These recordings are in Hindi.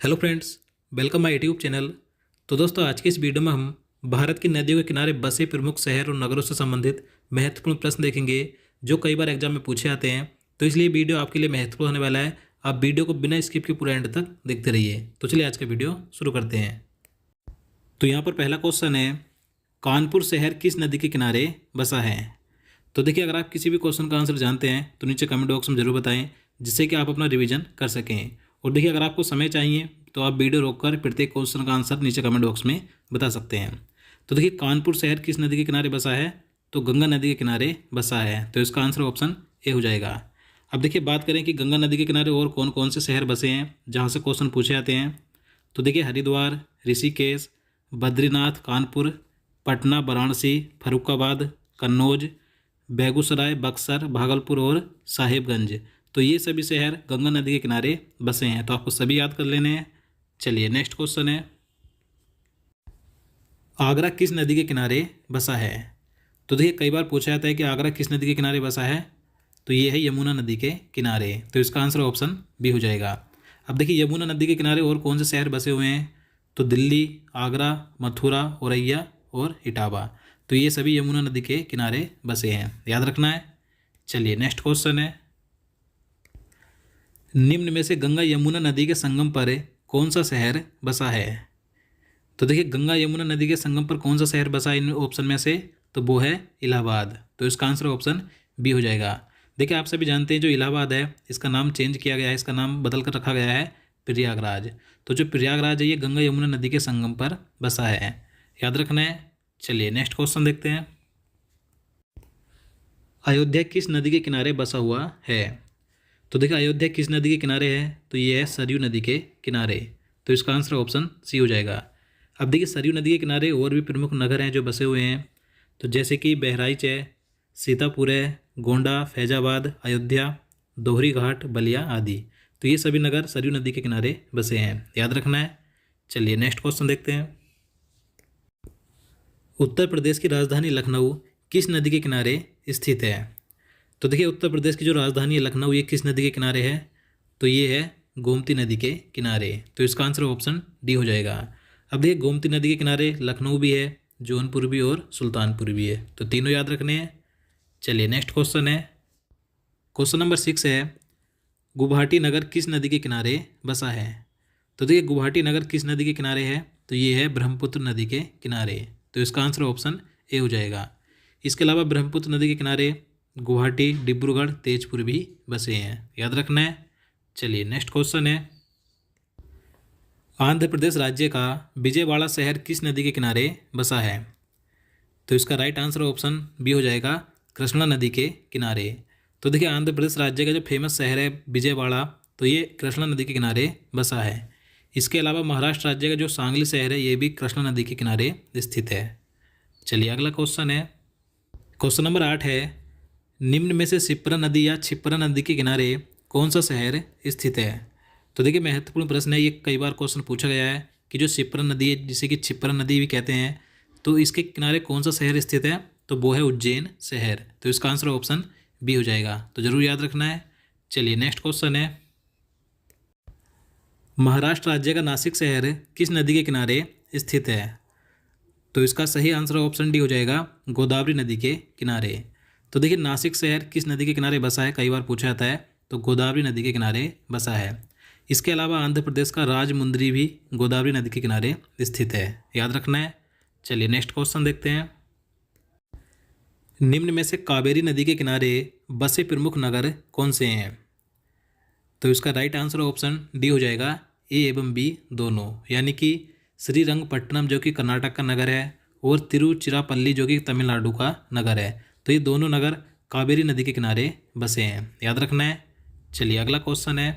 Hello friends, welcome my YouTube channel. तो दोस्तों, आज की इस वीडियो में हम भारत की नदियों के किनारे बसे प्रमुख शहर और नगरों से संबंधित महत्वपूर्ण प्रश्न देखेंगे जो कई बार एग्जाम में पूछे आते हैं। तो इसलिए वीडियो आपके लिए महत्वपूर्ण होने वाला है। आप वीडियो को बिना स्किप के पूरा एंड तक देखते रहिए। तो चलिए आज का वीडियो शुरू करते हैं। तो यहाँ पर पहला क्वेश्चन है, कानपुर शहर किस नदी के किनारे बसा है? तो देखिए, अगर आप किसी भी क्वेश्चन का आंसर जानते हैं तो नीचे कमेंट बॉक्स में जरूर बताएं, जिससे कि आप अपना रिवीजन कर सकें। और देखिए, अगर आपको समय चाहिए तो आप वीडियो रोककर प्रत्येक क्वेश्चन का आंसर नीचे कमेंट बॉक्स में बता सकते हैं। तो देखिए, कानपुर शहर किस नदी के किनारे बसा है? तो गंगा नदी के किनारे बसा है। तो इसका आंसर ऑप्शन ए हो जाएगा। अब देखिए, बात करें कि गंगा नदी के किनारे और कौन कौन से शहर बसे हैं जहाँ से क्वेश्चन पूछे जाते हैं। तो देखिए, हरिद्वार, ऋषिकेश, बद्रीनाथ, कानपुर, पटना, वाराणसी, फर्रुखाबाद, कन्नौज, बेगूसराय, बक्सर, भागलपुर और साहिबगंज। तो ये सभी शहर गंगा नदी के किनारे बसे हैं। तो आपको सभी याद कर लेने हैं। चलिए नेक्स्ट क्वेश्चन है, आगरा किस नदी के किनारे बसा है? तो देखिए, कई बार पूछा जाता है कि आगरा किस नदी के किनारे बसा है। तो ये है यमुना नदी के किनारे। तो इसका आंसर ऑप्शन बी हो जाएगा। अब देखिए, यमुना नदी के किनारे और कौन से शहर बसे हुए हैं? तो दिल्ली, आगरा, मथुरा, औरैया और इटावा। तो ये सभी यमुना नदी के किनारे बसे हैं, याद रखना है। चलिए नेक्स्ट क्वेश्चन है, निम्न में से गंगा यमुना नदी के संगम पर कौन सा शहर बसा है? तो देखिए, गंगा यमुना नदी के संगम पर कौन सा शहर बसा है इन ऑप्शन में से? तो वो है इलाहाबाद। तो इसका आंसर ऑप्शन बी हो जाएगा। देखिए, आप सभी जानते हैं जो इलाहाबाद है इसका नाम चेंज किया गया है, इसका नाम बदल कर रखा गया है प्रयागराज। तो जो प्रयागराज है ये गंगा यमुना नदी के संगम पर बसा है, याद रखना है। चलिए नेक्स्ट क्वेश्चन देखते हैं, अयोध्या किस नदी के किनारे बसा हुआ है? तो देखिए, अयोध्या किस नदी के किनारे है? तो ये है सरयू नदी के किनारे। तो इसका आंसर ऑप्शन सी हो जाएगा। अब देखिए, सरयू नदी के किनारे और भी प्रमुख नगर हैं जो बसे हुए हैं। तो जैसे कि बहराइच है, सीतापुर है, गोंडा, फैजाबाद, अयोध्या, दोहरी घाट, बलिया आदि। तो ये सभी नगर सरयू नदी के किनारे बसे हैं, याद रखना है। चलिए नेक्स्ट क्वेश्चन देखते हैं, उत्तर प्रदेश की राजधानी लखनऊ किस नदी के किनारे स्थित है? तो देखिए, उत्तर प्रदेश की जो राजधानी है लखनऊ, ये किस नदी के किनारे है? तो ये है गोमती नदी के किनारे। तो इसका आंसर ऑप्शन डी हो जाएगा। अब देखिए, गोमती नदी के किनारे लखनऊ भी है, जौनपुर भी और सुल्तानपुर भी है। तो तीनों याद रखने हैं। चलिए नेक्स्ट क्वेश्चन है, क्वेश्चन नंबर 6 है, गुवाहाटी नगर किस नदी के किनारे बसा है? तो देखिए, गुवाहाटी नगर किस नदी के किनारे है? तो ये है ब्रह्मपुत्र नदी के किनारे। तो इसका आंसर ऑप्शन ए हो जाएगा। इसके अलावा ब्रह्मपुत्र नदी के किनारे गुवाहाटी, डिब्रूगढ़, तेजपुर भी बसे हैं, याद रखना है। चलिए नेक्स्ट क्वेश्चन है, आंध्र प्रदेश राज्य का विजयवाड़ा शहर किस नदी के किनारे बसा है? तो इसका राइट आंसर ऑप्शन बी हो जाएगा, कृष्णा नदी के किनारे। तो देखिए, आंध्र प्रदेश राज्य का जो फेमस शहर है विजयवाड़ा, तो ये कृष्णा नदी के किनारे बसा है। इसके अलावा महाराष्ट्र राज्य का जो सांगली शहर है ये भी कृष्णा नदी के किनारे स्थित है। चलिए अगला क्वेश्चन है, क्वेश्चन नंबर 8 है, निम्न में से शिप्रा नदी या छिप्रा नदी के किनारे कौन सा शहर स्थित है? तो देखिए, महत्वपूर्ण प्रश्न है ये, कई बार क्वेश्चन पूछा गया है कि जो शिप्रा नदी है जिसे कि छिप्रा नदी भी कहते हैं, तो इसके किनारे कौन सा शहर स्थित है? तो वो है उज्जैन शहर। तो इसका आंसर ऑप्शन बी हो जाएगा। तो जरूर याद रखना है। चलिए नेक्स्ट क्वेश्चन है, महाराष्ट्र राज्य का नासिक शहर किस नदी के किनारे स्थित है? तो इसका सही आंसर ऑप्शन डी हो जाएगा, गोदावरी नदी के किनारे। तो देखिए, नासिक शहर किस नदी के किनारे बसा है, कई बार पूछा जाता है। तो गोदावरी नदी के किनारे बसा है। इसके अलावा आंध्र प्रदेश का राजमुंद्री भी गोदावरी नदी के किनारे स्थित है, याद रखना है। चलिए नेक्स्ट क्वेश्चन देखते हैं, निम्न में से कावेरी नदी के किनारे बसे प्रमुख नगर कौन से हैं? तो इसका राइट आंसर ऑप्शन डी हो जाएगा, ए एवं बी दोनों, यानी कि श्रीरंगपट्टनम जो कि कर्नाटक का नगर है और तिरुचिरापल्ली जो कि तमिलनाडु का नगर है। तो ये दोनों नगर कावेरी नदी के किनारे बसे हैं, याद रखना है। चलिए अगला क्वेश्चन है,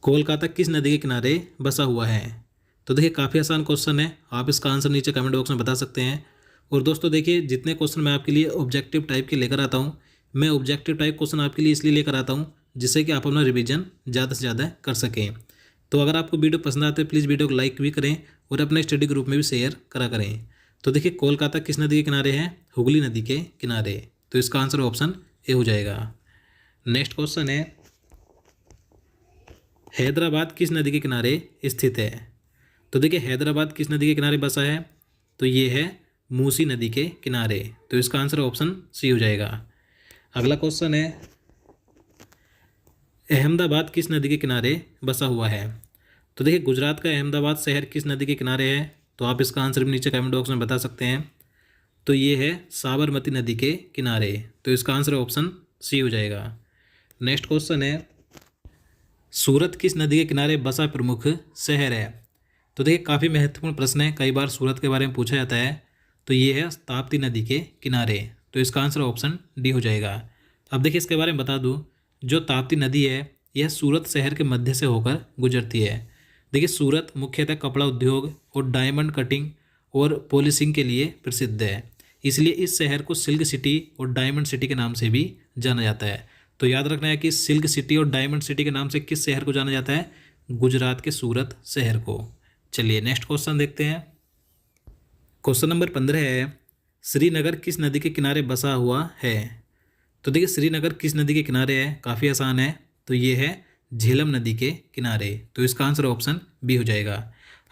कोलकाता किस नदी के किनारे बसा हुआ है? तो देखिए, काफ़ी आसान क्वेश्चन है, आप इसका आंसर नीचे कमेंट बॉक्स में बता सकते हैं। और दोस्तों देखिए, जितने क्वेश्चन मैं आपके लिए ऑब्जेक्टिव टाइप के लेकर आता हूँ, मैं ऑब्जेक्टिव टाइप क्वेश्चन आपके लिए इसलिए लेकर आता हूँ जिससे कि आप अपना रिवीजन ज़्यादा से ज़्यादा कर सकें। तो अगर आपको वीडियो पसंद आते हैं प्लीज़ वीडियो को लाइक भी करें और अपने स्टडी ग्रुप में भी शेयर करा करें। तो देखिए, कोलकाता किस नदी के किनारे है? हुगली नदी के किनारे। तो इसका आंसर ऑप्शन ए हो जाएगा। नेक्स्ट क्वेश्चन है, हैदराबाद किस नदी के किनारे स्थित है? तो देखिए हैदराबाद किस नदी के किनारे बसा है? तो ये है मूसी नदी के किनारे। तो इसका आंसर ऑप्शन सी हो जाएगा। अगला क्वेश्चन है, अहमदाबाद किस नदी के किनारे बसा हुआ है? तो देखिए गुजरात का अहमदाबाद शहर किस नदी के किनारे है? तो आप इसका आंसर भी नीचे कमेंट बॉक्स में बता सकते हैं। तो ये है साबरमती नदी के किनारे। तो इसका आंसर ऑप्शन सी हो जाएगा। नेक्स्ट क्वेश्चन है, सूरत किस नदी के किनारे बसा प्रमुख शहर है? तो देखिए काफ़ी महत्वपूर्ण प्रश्न है, कई बार सूरत के बारे में पूछा जाता है। तो ये है ताप्ती नदी के किनारे। तो इसका आंसर ऑप्शन डी हो जाएगा। अब देखिए इसके बारे में बता दूं, जो ताप्ती नदी है यह सूरत शहर के मध्य से होकर गुजरती है। देखिए सूरत मुख्यतः कपड़ा उद्योग और डायमंड कटिंग और पॉलिशिंग के लिए प्रसिद्ध है, इसलिए इस शहर को सिल्क सिटी और डायमंड सिटी के नाम से भी जाना जाता है। तो याद रखना है कि सिल्क सिटी और डायमंड सिटी के नाम से किस शहर को जाना जाता है? गुजरात के सूरत शहर को। चलिए नेक्स्ट क्वेश्चन देखते हैं। क्वेश्चन नंबर 15 है, श्रीनगर किस नदी के किनारे बसा हुआ है? तो देखिए श्रीनगर किस नदी के किनारे है? काफ़ी आसान है। तो ये है झेलम नदी के किनारे। तो इसका आंसर ऑप्शन बी हो जाएगा।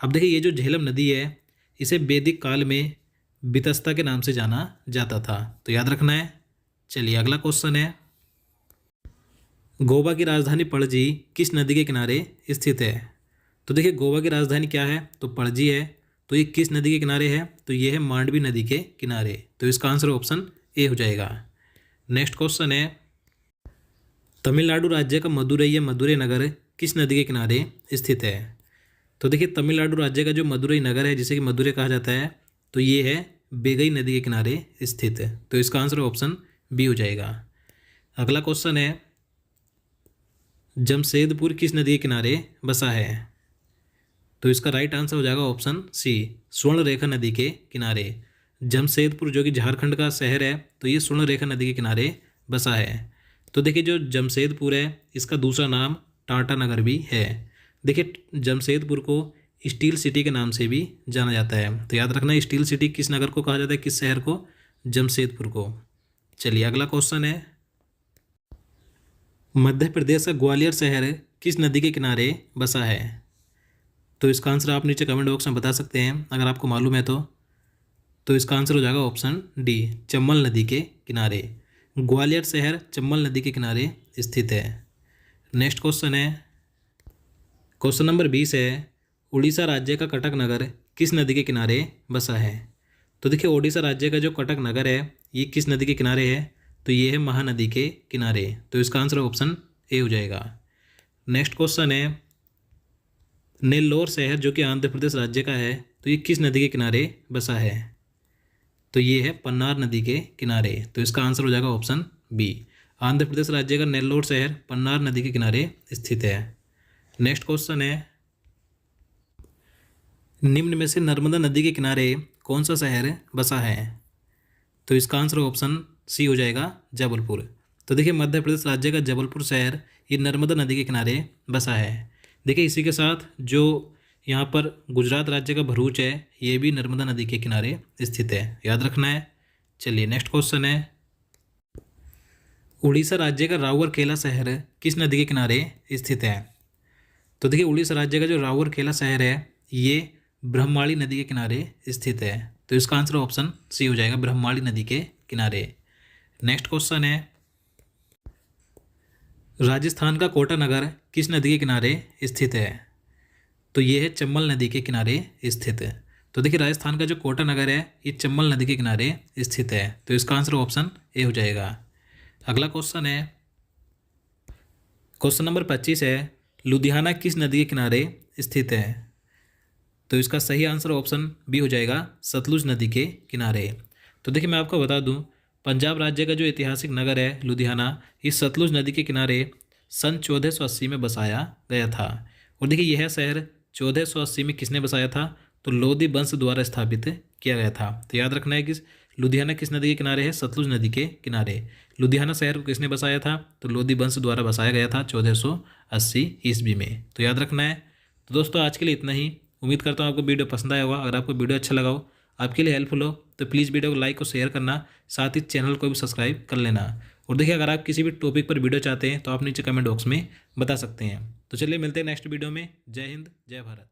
अब देखिए ये जो झेलम नदी है इसे वैदिक काल में बितस्ता के नाम से जाना जाता था। तो याद रखना है। चलिए अगला क्वेश्चन है, गोवा की राजधानी पणजी किस नदी के किनारे स्थित है? तो देखिए गोवा की राजधानी क्या है? तो पणजी है। तो ये किस नदी के किनारे है? तो ये है मांडवी नदी के किनारे। तो इसका आंसर ऑप्शन ए हो जाएगा। नेक्स्ट क्वेश्चन है, तमिलनाडु राज्य का मदुरई या मदुरै नगर किस नदी के किनारे स्थित है? तो देखिए तमिलनाडु राज्य का जो मदुरई नगर है, जिसे कि मदुरै कहा जाता है, तो ये है बेगई नदी के किनारे स्थित है। तो इसका आंसर ऑप्शन बी हो जाएगा। अगला क्वेश्चन है, जमशेदपुर किस नदी के किनारे बसा है? तो इसका राइट आंसर हो जाएगा ऑप्शन सी, स्वर्णरेखा नदी के किनारे। जमशेदपुर जो कि झारखंड का शहर है, तो ये स्वर्णरेखा नदी के किनारे बसा है। तो देखिए जो जमशेदपुर है इसका दूसरा नाम टाटा नगर भी है। देखिए जमशेदपुर को स्टील सिटी के नाम से भी जाना जाता है। तो याद रखना स्टील सिटी किस नगर को कहा जाता है, किस शहर को? जमशेदपुर को। चलिए अगला क्वेश्चन है, मध्य प्रदेश का ग्वालियर शहर किस नदी के किनारे बसा है? तो इसका आंसर आप नीचे कमेंट बॉक्स में बता सकते हैं अगर आपको मालूम है तो। तो इसका आंसर हो जाएगा ऑप्शन डी, चंबल नदी के किनारे। ग्वालियर शहर चंबल नदी के किनारे स्थित है। नेक्स्ट क्वेश्चन है, क्वेश्चन नंबर 20 है, उड़ीसा राज्य का कटक नगर किस नदी के किनारे बसा है? तो देखिए ओडिशा राज्य का जो कटक नगर है ये किस नदी के किनारे है? तो ये है महानदी के किनारे। तो इसका आंसर ऑप्शन ए हो जाएगा। नेक्स्ट क्वेश्चन है, नेल्लोर शहर जो कि आंध्र प्रदेश राज्य का है, तो ये किस नदी के किनारे बसा है? तो ये है पन्नार नदी के किनारे। तो इसका आंसर हो जाएगा ऑप्शन बी, आंध्र प्रदेश राज्य का नेल्लोर शहर पन्नार नदी के किनारे स्थित है। नेक्स्ट क्वेश्चन है, निम्न में से नर्मदा नदी के किनारे कौन सा शहर बसा है? तो इसका आंसर ऑप्शन सी हो जाएगा, जबलपुर। तो देखिए मध्य प्रदेश राज्य का जबलपुर शहर ये नर्मदा नदी के किनारे बसा है। देखिए इसी के साथ जो यहाँ पर गुजरात राज्य का भरूच है ये भी नर्मदा नदी के किनारे स्थित है, याद रखना है। चलिए नेक्स्ट क्वेश्चन है, उड़ीसा राज्य का राउरकेला शहर किस नदी के किनारे स्थित है? तो देखिए उड़ीसा राज्य का जो राउरकेला शहर है ये ब्रह्माणी नदी के किनारे स्थित है। तो इसका आंसर ऑप्शन सी हो जाएगा, ब्रह्माणी नदी के किनारे। नेक्स्ट क्वेश्चन है, राजस्थान का कोटा नगर किस नदी के किनारे स्थित है? तो ये है चंबल नदी के किनारे स्थित है। तो देखिए राजस्थान का जो कोटा नगर है ये चंबल नदी के किनारे स्थित है। तो इसका आंसर ऑप्शन ए हो जाएगा। अगला क्वेश्चन है, क्वेश्चन नंबर 25 है, लुधियाना किस नदी के किनारे स्थित है? तो इसका सही आंसर ऑप्शन बी हो जाएगा, सतलुज नदी के किनारे। तो देखिए मैं आपको बता दूं, पंजाब राज्य का जो ऐतिहासिक नगर है लुधियाना, इस सतलुज नदी के किनारे सन 1480 में बसाया गया था। और देखिए यह शहर 1480 में किसने बसाया था? तो लोधी वंश द्वारा स्थापित किया गया था। तो याद रखना है कि लुधियाना किस नदी के किनारे है? सतलुज नदी के किनारे। लुधियाना शहर को किसने बसाया था? तो लोधी वंश द्वारा बसाया गया था 1480 ईस्वी में। तो याद रखना है। तो दोस्तों आज के लिए इतना ही। उम्मीद करता हूँ आपको वीडियो पसंद आया होगा। अगर आपको वीडियो अच्छा लगा हो, आपके लिए हेल्पफुल हो, तो प्लीज़ वीडियो को लाइक और शेयर करना, साथ ही चैनल को भी सब्सक्राइब कर लेना। और देखिए अगर आप किसी भी टॉपिक पर वीडियो चाहते हैं तो आप नीचे कमेंट बॉक्स में बता सकते हैं। तो चलिए मिलते हैं नेक्स्ट वीडियो में। जय हिंद, जय भारत।